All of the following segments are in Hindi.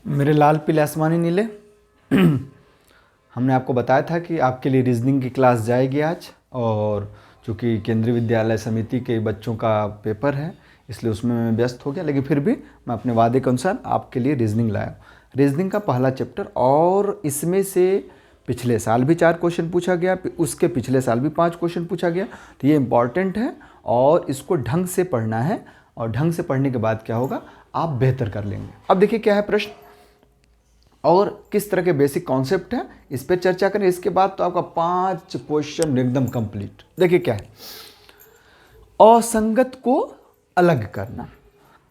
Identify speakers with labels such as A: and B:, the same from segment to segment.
A: मेरे लाल पीले आसमानी नीले हमने आपको बताया था कि आपके लिए रीजनिंग की क्लास जाएगी आज। और चूँकि केंद्रीय विद्यालय समिति के बच्चों का पेपर है इसलिए उसमें मैं व्यस्त हो गया, लेकिन फिर भी मैं अपने वादे के अनुसार आपके लिए रीजनिंग लाया। रीजनिंग का पहला चैप्टर, और इसमें से पिछले साल भी 4 क्वेश्चन पूछा गया, उसके पिछले साल भी 5 क्वेश्चन पूछा गया। तो ये इम्पॉर्टेंट है और इसको ढंग से पढ़ना है, और ढंग से पढ़ने के बाद क्या होगा, आप बेहतर कर लेंगे। अब देखिए क्या है प्रश्न और किस तरह के बेसिक कॉन्सेप्ट है, इस पर चर्चा करें। इसके बाद तो आपका 5 क्वेश्चन एकदम कंप्लीट। देखिए क्या है, असंगत को अलग करना।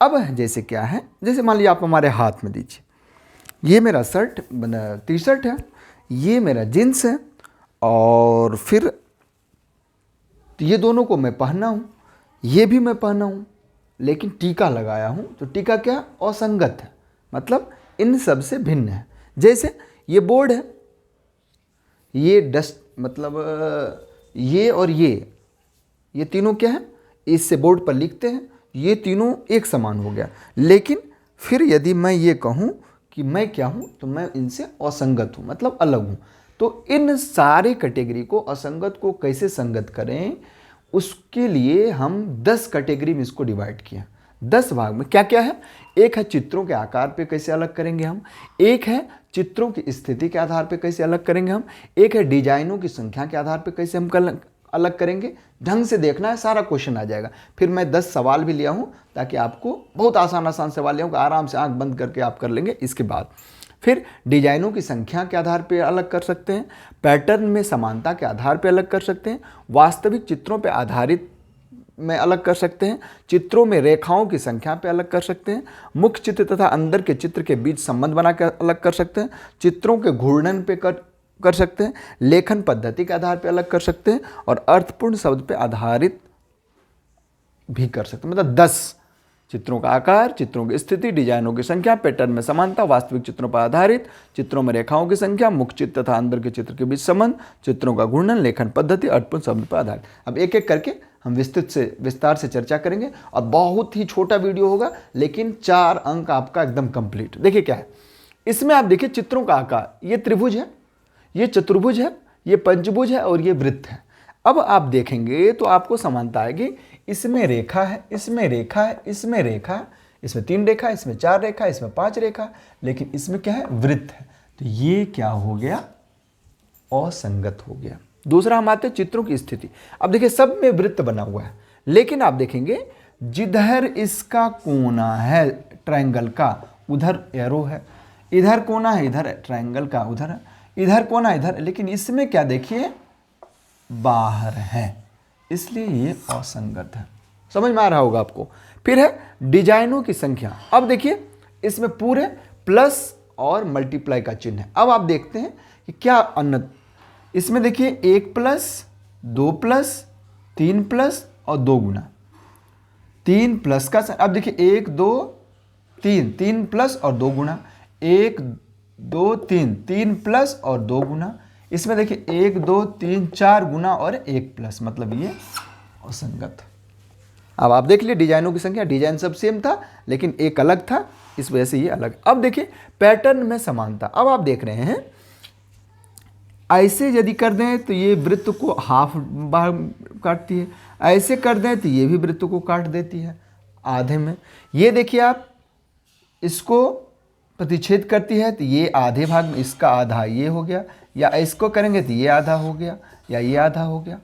A: अब जैसे क्या है, जैसे मान लीजिए आप हमारे हाथ में दीजिए, ये मेरा शर्ट टी शर्ट है, ये मेरा जींस है, और फिर ये दोनों को मैं पहना हूँ, ये भी मैं पहना हूँ, लेकिन टीका लगाया हूँ। तो टीका क्या, असंगत है, मतलब इन सब से भिन्न है। जैसे ये बोर्ड है, ये डस्ट, मतलब ये और ये तीनों क्या है, इससे बोर्ड पर लिखते हैं, ये तीनों एक समान हो गया। लेकिन फिर यदि मैं ये कहूँ कि मैं क्या हूँ, तो मैं इनसे असंगत हूँ, मतलब अलग हूँ। तो इन सारे कैटेगरी को, असंगत को कैसे संगत करें, उसके लिए हम 10 कैटेगरी में इसको डिवाइड किया। 10 भाग में क्या क्या है, एक है चित्रों के आकार पे कैसे अलग करेंगे हम, एक है चित्रों की स्थिति के आधार पे कैसे अलग करेंगे हम, एक है डिजाइनों की संख्या के आधार पे कैसे हम अलग करेंगे। ढंग से देखना है, सारा क्वेश्चन आ जाएगा। फिर मैं 10 सवाल भी लिया हूँ ताकि आपको बहुत आसान आसान सवाल लिया हूँ, आराम से आंख बंद करके आप कर लेंगे। इसके बाद फिर डिजाइनों की संख्या के आधार पे अलग कर सकते हैं, पैटर्न में समानता के आधार पे अलग कर सकते हैं, वास्तविक चित्रों पे आधारित में अलग कर सकते हैं, चित्रों में रेखाओं की संख्या पे अलग कर सकते हैं, मुख्य चित्र तथा अंदर के चित्र के बीच संबंध बना कर अलग कर सकते हैं, चित्रों के घूर्णन पे कर सकते हैं, लेखन पद्धति के आधार पे अलग कर सकते हैं, और अर्थपूर्ण शब्द पे आधारित भी कर सकते हैं। मतलब 10 चित्रों का आकार, चित्रों की स्थिति, डिजाइनों की संख्या, पैटर्न में समानता, वास्तविक चित्रों पर आधारित, चित्रों में रेखाओं की संख्या, मुख्य चित्र तथा अंदर के चित्र के बीच संबंध, चित्रों का घूर्णन, लेखन पद्धति, अर्थपूर्ण शब्द पर आधारित। अब एक एक करके हम विस्तार से चर्चा करेंगे, और बहुत ही छोटा वीडियो होगा, लेकिन 4 अंक आपका एकदम कंप्लीट। देखिए क्या है, इसमें आप देखिए चित्रों का आकार, ये त्रिभुज है, ये चतुर्भुज है, ये पंचभुज है, और ये वृत्त है। अब आप देखेंगे तो आपको समानता आएगी, इसमें रेखा है, इसमें रेखा है, इसमें रेखा है, इसमें 3 रेखा, इसमें 4 रेखा, इसमें 5 रेखा, लेकिन इसमें क्या है, वृत्त है। तो ये क्या हो गया, असंगत हो गया। दूसरा हम आते हैं चित्रों की स्थिति। अब देखिए सब में वृत्त बना हुआ है, लेकिन आप देखेंगे जिधर इसका कोना है ट्रायंगल का, उधर एरो है, इधर कोना है, इधर ट्रायंगल का उधर है, इधर कोना इधर, लेकिन इसमें क्या देखिए, बाहर है, इसलिए ये असंगत है। समझ में आ रहा होगा आपको। फिर है डिजाइनों की संख्या। अब देखिए इसमें पूरे प्लस और मल्टीप्लाई का चिन्ह है। अब आप देखते हैं कि क्या अन्य, इसमें देखिए 1 प्लस 2 प्लस 3 प्लस और 2 गुना, 3 प्लस का, अब देखिए 1 2 3, 3 प्लस और 2 गुना, 1 2 3, 3 प्लस और 2 गुना, इसमें देखिए 1 2 3 4 गुना और 1 प्लस, मतलब ये असंगत। अब आप देख लिए डिजाइनों की संख्या, डिजाइन सब सेम था लेकिन एक अलग था, इस वजह से ये अलग। अब देखिए पैटर्न में समानता। अब आप देख रहे हैं ऐसे यदि कर दें तो ये वृत्त को हाफ बाहर काटती है, ऐसे कर दें तो ये भी वृत्त को काट देती है आधे में। ये देखिए आप इसको प्रतिच्छेद करती है तो ये आधे भाग में, इसका आधा ये हो गया, या इसको करेंगे तो ये आधा हो गया, या ये आधा हो गया,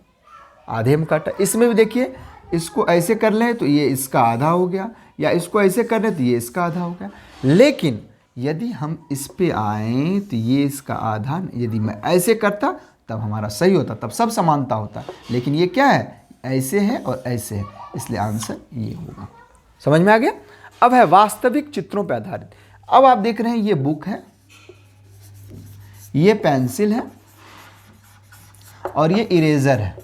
A: आधे में काटा। इसमें भी देखिए इसको ऐसे कर लें तो ये इसका आधा हो गया, या इसको ऐसे कर लें तो ये इसका आधा हो गया। लेकिन यदि हम इस पे आए तो ये इसका आधा, यदि मैं ऐसे करता तब हमारा सही होता, तब सब समानता होता। लेकिन ये क्या है, ऐसे है और ऐसे है, इसलिए आंसर ये होगा। समझ में आ गया। अब है वास्तविक चित्रों पर आधारित। अब आप देख रहे हैं ये बुक है, ये पेंसिल है, और ये इरेजर है।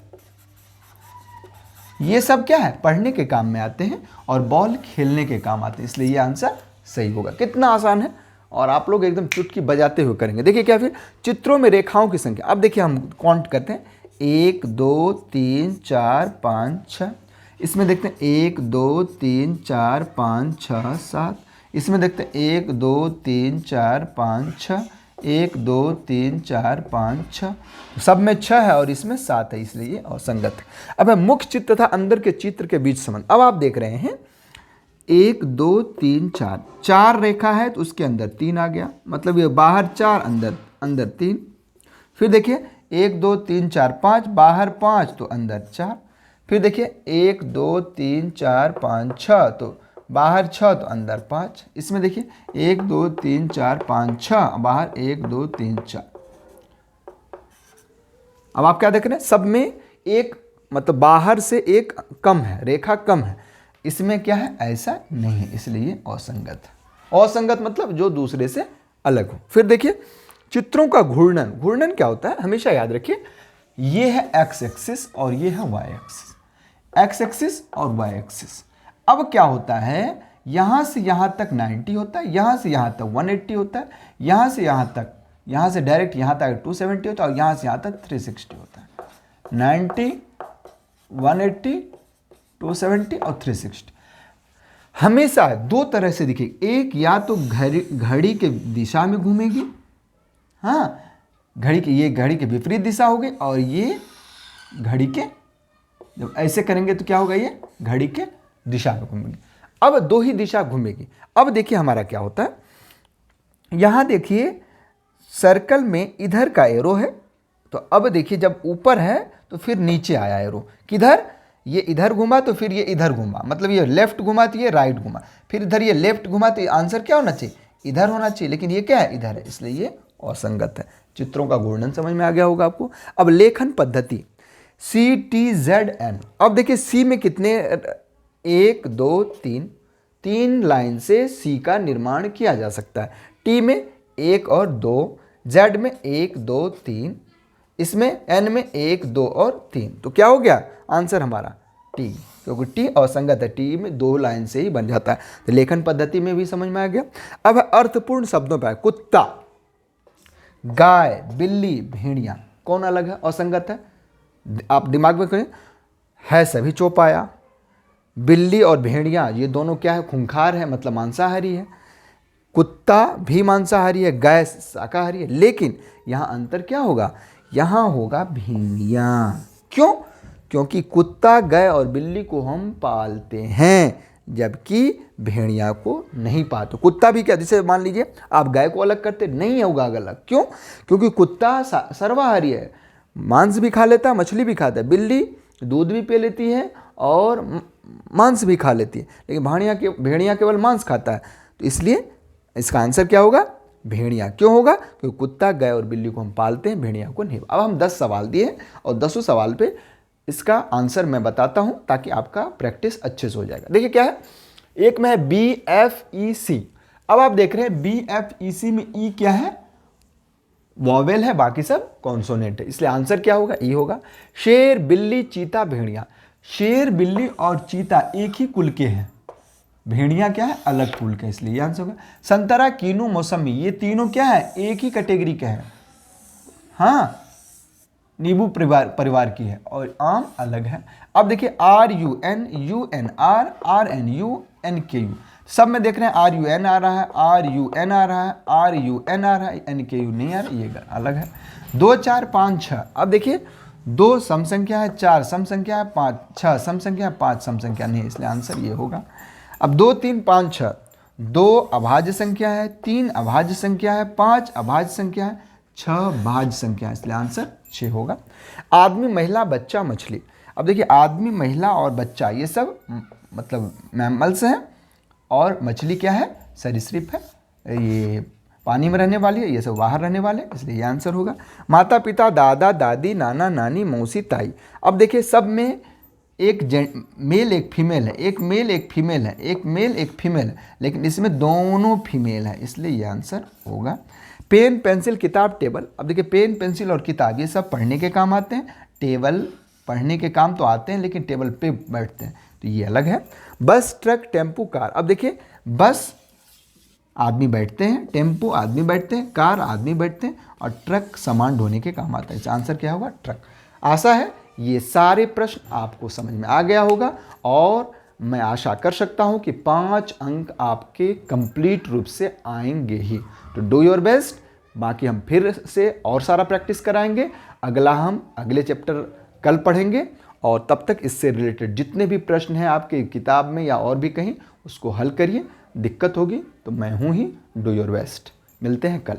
A: ये सब क्या है, पढ़ने के काम में आते हैं और बॉल खेलने के काम आते हैं, इसलिए ये आंसर सही होगा। कितना आसान है, और आप लोग एकदम चुटकी बजाते हुए करेंगे। देखिए क्या, फिर चित्रों में रेखाओं की संख्या। अब देखिए हम काउंट करते हैं, 1 2 3 4 5 6, इसमें देखते हैं 1 2 3 4 5 6 7, इसमें देखते हैं 1 2 3 4 5 6, 1 2 3 4 5 6, सब में 6 है और इसमें 7 है, इसलिए ये असंगत है। अब है मुख्य चित्र तथा अंदर के चित्र के बीच संबंध। अब आप देख रहे हैं 1 2 3 4, 4 रेखा है तो उसके अंदर 3 आ गया, मतलब ये बाहर 4 अंदर 3। फिर देखिए 1 2 3 4 5, बाहर 5 तो अंदर 4। फिर देखिए 1 2 3 4 5 6, तो बाहर 6 तो अंदर 5। इसमें देखिए 1 2 3 4 5 6, बाहर 1 2 3 4। अब आप क्या देख रहे हैं, सब में एक, मतलब बाहर से एक कम है, रेखा कम है। इसमें क्या है, ऐसा नहीं है, इसलिए असंगत है। असंगत मतलब जो दूसरे से अलग हो। फिर देखिए चित्रों का घूर्णन। घूर्णन क्या होता है, हमेशा याद रखिए, ये है एक्स एक्सिस और ये है वाई एक्सिस, एक्स एक्सिस और वाई एक्सिस। अब क्या होता है, यहां से यहां तक 90 होता है, यहां से यहां तक 180 होता है, यहां से यहां तक, यहां से डायरेक्ट यहां तक 270 होता है और यहां से यहां तक 360 होता है। 90, 180, 270 और 360 हमेशा दो तरह से दिखेगी। एक या तो घड़ी के दिशा में घूमेगी, हाँ, ये घड़ी के विपरीत दिशा होगी, और ये घड़ी के, जब ऐसे करेंगे तो क्या होगा, ये घड़ी के दिशा में घूमेगी। अब दो ही दिशा घूमेगी। अब देखिए हमारा क्या होता है, यहां देखिए सर्कल में इधर का एरो है, तो अब देखिए जब ऊपर है तो फिर नीचे आया एरो, किधर, ये इधर घुमा तो फिर ये इधर घुमा, मतलब ये लेफ्ट घुमा तो ये राइट घुमा, फिर इधर ये लेफ्ट घुमा तो आंसर क्या होना चाहिए, इधर होना चाहिए, लेकिन ये क्या है, इधर है, इसलिए ये असंगत है। चित्रों का घूर्णन समझ में आ गया होगा आपको। अब लेखन पद्धति CTZN। अब देखिए सी में कितने, 1 2 3, 3 लाइन से सी का निर्माण किया जा सकता है। टी में 1 और 2, जेड में 1 2 3, इसमें एन में 1 2 और 3, तो क्या हो गया आंसर हमारा टी, क्योंकि टी असंगत है, टी में 2 लाइन से ही बन जाता है। तो लेखन पद्धति में भी समझ में आ गया। अब अर्थपूर्ण शब्दों पर, कुत्ता, गाय, बिल्ली, भेड़िया, कौन अलग है, असंगत है। आप दिमाग में करें, है सभी चौपाया। बिल्ली और भेड़िया ये दोनों क्या है, खूंखार है, मतलब मांसाहारी है। कुत्ता भी मांसाहारी है, गाय शाकाहारी है, लेकिन यहाँ अंतर क्या होगा, यहाँ होगा भेड़िया। क्यों, क्योंकि कुत्ता, गाय और बिल्ली को हम पालते हैं, जबकि भेड़िया को नहीं पाते। कुत्ता भी क्या, जैसे मान लीजिए आप गाय को अलग करते, नहीं होगा अलग। क्यों, क्योंकि कुत्ता सर्वाहारी है, मांस भी खा लेता है, मछली भी खाता है। बिल्ली दूध भी पी लेती है और मांस भी खा लेती है, लेकिन भेड़िया केवल मांस खाता है। तो इसलिए इसका आंसर क्या होगा, भेड़िया। क्यों होगा, क्योंकि कुत्ता, गाय और बिल्ली को हम पालते हैं, भेड़िया को नहीं। अब हम 10 सवाल दिए और 10 सवाल पे इसका आंसर मैं बताता हूं, ताकि आपका प्रैक्टिस अच्छे से हो जाएगा। देखिए क्या है, एक में है BFEC। अब आप देख रहे हैं BFEC में ई क्या है, वॉवेल है, बाकी सब कॉन्सोनेंट है, इसलिए आंसर क्या होगा, ई होगा। शेर, बिल्ली, चीता, भेड़िया। शेर, बिल्ली और चीता एक ही कुल के हैं, भेड़िया क्या है, अलग कुल के, इसलिए आंसर होगा। संतरा, कीनू, मौसमी, ये तीनों क्या है, एक ही कैटेगरी के हैं, हाँ, नींबू परिवार की है, और आम अलग है। अब देखिए RUN, UNR, RNU, NKU, सब में देख रहे हैं RUN आ रहा है, RUN आ रहा है, RUN आ रहा है, NKU नहीं आ रहा, ये अलग है। 2 4 5 6। अब देखिए 2 सम संख्या है, 4 सम संख्या है, 5 6 सम संख्या है, 5 सम संख्या नहीं है, इसलिए आंसर ये होगा। अब 2 3 5 6, 2 अभाज्य संख्या है, 3 अभाज्य संख्या है, 5 अभाज्य संख्या है, 6 भाज्य संख्या है, इसलिए आंसर 6 होगा। आदमी, महिला, बच्चा, मछली। अब देखिए आदमी, महिला और बच्चा ये सब मतलब मैमल्स हैं, और मछली क्या है, सरीसृप है, ये पानी में रहने वाली है, ये सब बाहर रहने वाले, इसलिए ये आंसर होगा। माता पिता, दादा दादी, नाना नानी, मौसी ताई। अब देखिए सब में एक मेल एक फीमेल है, एक मेल एक फीमेल है, एक मेल एक फीमेल है, लेकिन इसमें दोनों फीमेल है, इसलिए ये आंसर होगा। पेन, पेंसिल, किताब, टेबल। अब देखिए पेन, पेंसिल और किताब ये सब पढ़ने के काम आते हैं, टेबल पढ़ने के काम तो आते हैं, लेकिन टेबल पे बैठते हैं, तो ये अलग है। बस, ट्रक, टेम्पू, कार। अब देखिए बस आदमी बैठते हैं, टेम्पू आदमी बैठते हैं, कार आदमी बैठते हैं, और ट्रक सामान ढोने के काम आता है, इसका आंसर क्या होगा, ट्रक। आशा है ये सारे प्रश्न आपको समझ में आ गया होगा, और मैं आशा कर सकता हूँ कि 5 अंक आपके कंप्लीट रूप से आएंगे ही। तो डू योर बेस्ट। बाकी हम फिर से और सारा प्रैक्टिस कराएंगे। अगला हम अगले चैप्टर कल पढ़ेंगे, और तब तक इससे रिलेटेड जितने भी प्रश्न हैं आपके किताब में या और भी कहीं, उसको हल करिए। दिक्कत होगी तो मैं हूँ ही। Do your best. मिलते हैं कल।